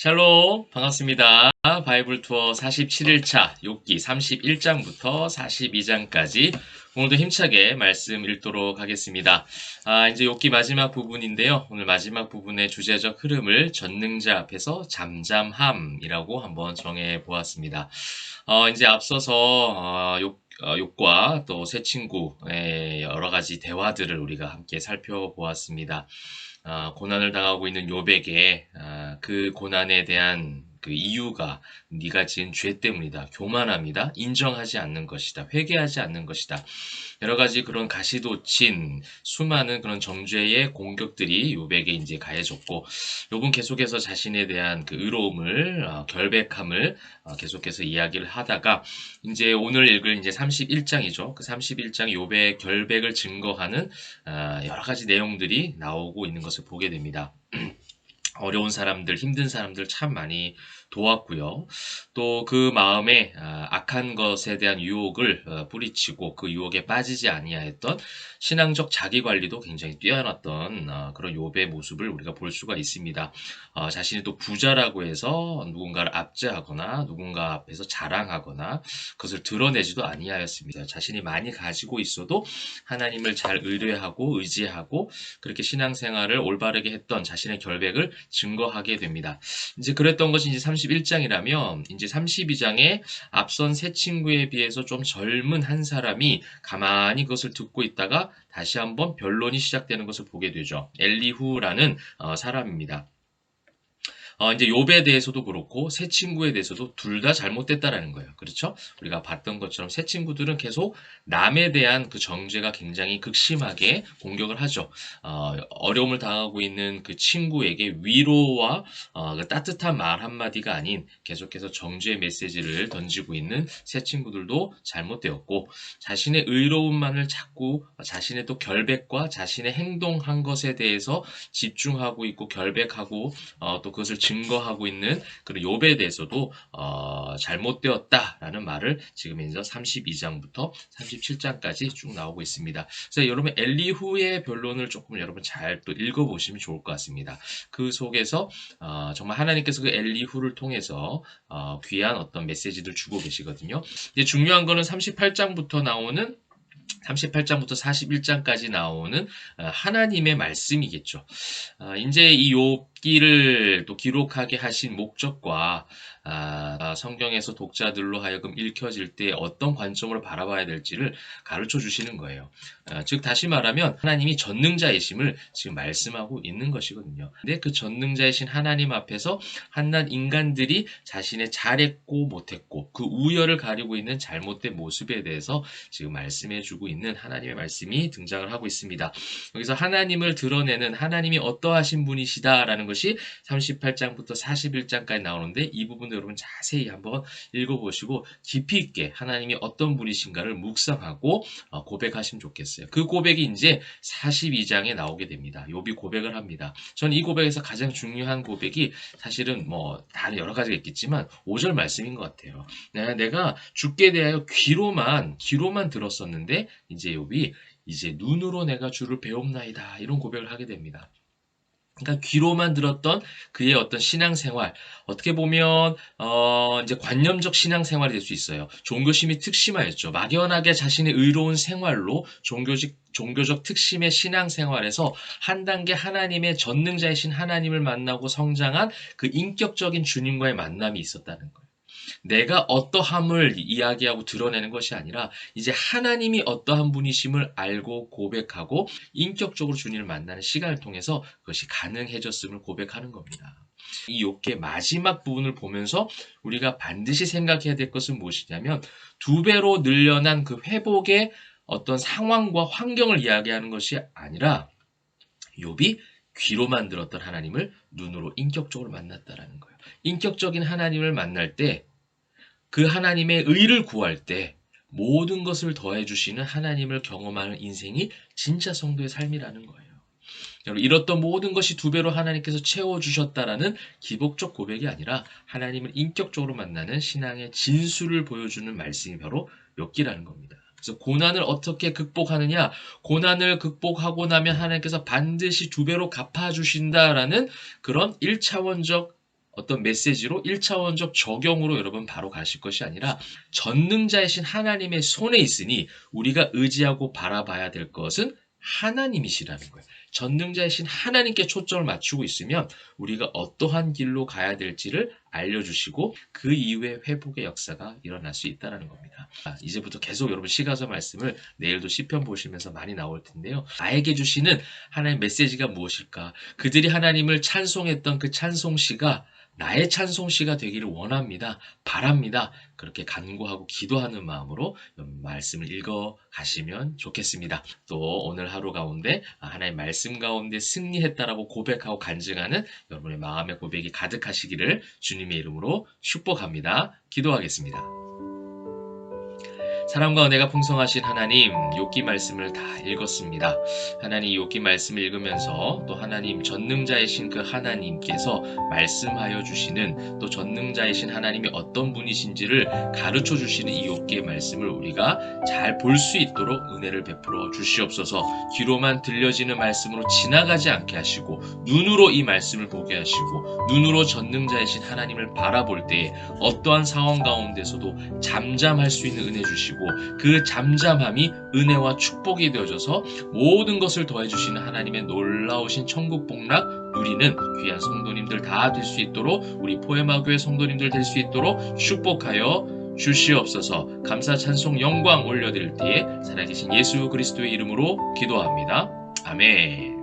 샬롬, 반갑습니다. 바이블 투어 47일차 욥기 31장부터 42장까지 오늘도 힘차게 말씀 읽도록 하겠습니다. 이제 욥기 마지막 부분인데요. 오늘 마지막 부분의 주제적 흐름을 전능자 앞에서 잠잠함이라고 한번 정해 보았습니다. 이제 앞서서 욥과 또 새 친구의 여러 가지 대화들을 우리가 함께 살펴보았습니다. 고난을 당하고 있는 욥에게 그 고난에 대한 그 이유가 네가 지은 죄 때문이다. 교만함이다. 인정하지 않는 것이다. 회개하지 않는 것이다. 여러 가지 그런 가시돋친 수많은 그런 정죄의 공격들이 욥에게 이제 가해졌고, 욥은 계속해서 자신에 대한 그 의로움을 결백함을 계속해서 이야기를 하다가 이제 오늘 읽을 이제 31장이죠. 그 31장 욥의 결백을 증거하는 여러 가지 내용들이 나오고 있는 것을 보게 됩니다. 어려운 사람들, 힘든 사람들 참 많이 도왔고요. 또 그 마음에 악한 것에 대한 유혹을 뿌리치고 그 유혹에 빠지지 아니하였던 신앙적 자기관리도 굉장히 뛰어났던 그런 욥의 모습을 우리가 볼 수가 있습니다. 자신이 또 부자라고 해서 누군가를 압제하거나 누군가 앞에서 자랑하거나 그것을 드러내지도 아니하였습니다. 자신이 많이 가지고 있어도 하나님을 잘 의뢰하고 의지하고 그렇게 신앙생활을 올바르게 했던 자신의 결백을 증거하게 됩니다. 이제 그랬던 것이 이제 31장이라면 이제 32장에 앞선 세 친구에 비해서 좀 젊은 한 사람이 가만히 그것을 듣고 있다가 다시 한번 변론이 시작되는 것을 보게 되죠. 엘리후라는 사람입니다. 이제 욥에 대해서도 그렇고 새 친구에 대해서도 둘 다 잘못됐다라는 거예요. 그렇죠? 우리가 봤던 것처럼 새 친구들은 계속 남에 대한 그 정죄가 굉장히 극심하게 공격을 하죠. 어려움을 당하고 있는 그 친구에게 위로와 그 따뜻한 말 한마디가 아닌 계속해서 정죄의 메시지를 던지고 있는 새 친구들도 잘못되었고, 자신의 의로움만을 자꾸 자신의 또 결백과 자신의 행동한 것에 대해서 집중하고 있고 결백하고 또 그것을 증거하고 있는 그런 욥에 대해서도 잘못되었다라는 말을 지금 이제 32장부터 37장까지 쭉 나오고 있습니다. 그래서 여러분 엘리후의 변론을 조금 여러분 잘 또 읽어보시면 좋을 것 같습니다. 그 속에서 정말 하나님께서 그 엘리후를 통해서 귀한 어떤 메시지를 주고 계시거든요. 이제 중요한 거는 38장부터 나오는 38장부터 41장까지 나오는 하나님의 말씀이겠죠. 이제 이 욥기를 또 기록하게 하신 목적과 성경에서 독자들로 하여금 읽혀질 때 어떤 관점으로 바라봐야 될지를 가르쳐 주시는 거예요. 즉 다시 말하면 하나님이 전능자이심을 지금 말씀하고 있는 것이거든요. 근데 그 전능자이신 하나님 앞에서 한낱 인간들이 자신의 잘했고 못했고 그 우열을 가리고 있는 잘못된 모습에 대해서 지금 말씀해 주고 있는 하나님의 말씀이 등장을 하고 있습니다. 여기서 하나님을 드러내는 하나님이 어떠하신 분이시다라는 것이 38장부터 41장까지 나오는데 이 부분도 여러분 자세히 한번 읽어보시고 깊이 있게 하나님이 어떤 분이신가를 묵상하고 고백하시면 좋겠어요. 그 고백이 이제 42장에 나오게 됩니다. 욥이 고백을 합니다. 저는 이 고백에서 가장 중요한 고백이 사실은 뭐 다른 여러 가지가 있겠지만 5절 말씀인 것 같아요. 내가 주께 대하여 귀로만 들었었는데 이제 욥이 이제 눈으로 내가 주를 배웁나이다 이런 고백을 하게 됩니다. 그러니까 귀로만 들었던 그의 어떤 신앙생활, 어떻게 보면 이제 관념적 신앙생활이 될 수 있어요. 종교심이 특심하였죠. 막연하게 자신의 의로운 생활로 종교적 특심의 신앙생활에서 한 단계 하나님의 전능자이신 하나님을 만나고 성장한 그 인격적인 주님과의 만남이 있었다는 거예요. 내가 어떠함을 이야기하고 드러내는 것이 아니라 이제 하나님이 어떠한 분이심을 알고 고백하고 인격적으로 주님을 만나는 시간을 통해서 그것이 가능해졌음을 고백하는 겁니다. 이 욥기의 마지막 부분을 보면서 우리가 반드시 생각해야 될 것은 무엇이냐면 2배로 늘려난 그 회복의 어떤 상황과 환경을 이야기하는 것이 아니라 욥이 귀로만 들었던 하나님을 눈으로 인격적으로 만났다라는 거예요. 인격적인 하나님을 만날 때 그 하나님의 의를 구할 때 모든 것을 더해 주시는 하나님을 경험하는 인생이 진짜 성도의 삶이라는 거예요. 여러분 이렇던 모든 것이 2배로 하나님께서 채워주셨다라는 기복적 고백이 아니라 하나님을 인격적으로 만나는 신앙의 진수를 보여주는 말씀이 바로 욥기라는 겁니다. 그래서 고난을 어떻게 극복하느냐, 고난을 극복하고 나면 하나님께서 반드시 2배로 갚아주신다라는 그런 1차원적 어떤 메시지로 1차원적 적용으로 여러분 바로 가실 것이 아니라 전능자이신 하나님의 손에 있으니 우리가 의지하고 바라봐야 될 것은 하나님이시라는 거예요. 전능자이신 하나님께 초점을 맞추고 있으면 우리가 어떠한 길로 가야 될지를 알려주시고 그 이후에 회복의 역사가 일어날 수 있다는 겁니다. 이제부터 계속 여러분 시가서 말씀을 내일도 시편 보시면서 많이 나올 텐데요. 나에게 주시는 하나님의 메시지가 무엇일까? 그들이 하나님을 찬송했던 그 찬송시가 나의 찬송시가 되기를 원합니다. 바랍니다. 그렇게 간구하고 기도하는 마음으로 말씀을 읽어 가시면 좋겠습니다. 또 오늘 하루 가운데 하나님의 말씀 가운데 승리했다라고 고백하고 간증하는 여러분의 마음의 고백이 가득하시기를 주님의 이름으로 축복합니다. 기도하겠습니다. 사랑과 은혜가 풍성하신 하나님, 욥기 말씀을 다 읽었습니다. 하나님 욥기 말씀을 읽으면서 또 하나님 전능자이신 그 하나님께서 말씀하여 주시는 또 전능자이신 하나님이 어떤 분이신지를 가르쳐 주시는 이 욥기의 말씀을 우리가 잘 볼 수 있도록 은혜를 베풀어 주시옵소서. 귀로만 들려지는 말씀으로 지나가지 않게 하시고 눈으로 이 말씀을 보게 하시고 눈으로 전능자이신 하나님을 바라볼 때에 어떠한 상황 가운데서도 잠잠할 수 있는 은혜 주시고 그 잠잠함이 은혜와 축복이 되어져서 모든 것을 더해주시는 하나님의 놀라우신 천국 복락 누리는 귀한 성도님들 다 될 수 있도록 우리 포에마교회 성도님들 될 수 있도록 축복하여 주시옵소서. 감사 찬송 영광 올려드릴 때에 살아계신 예수 그리스도의 이름으로 기도합니다. 아멘.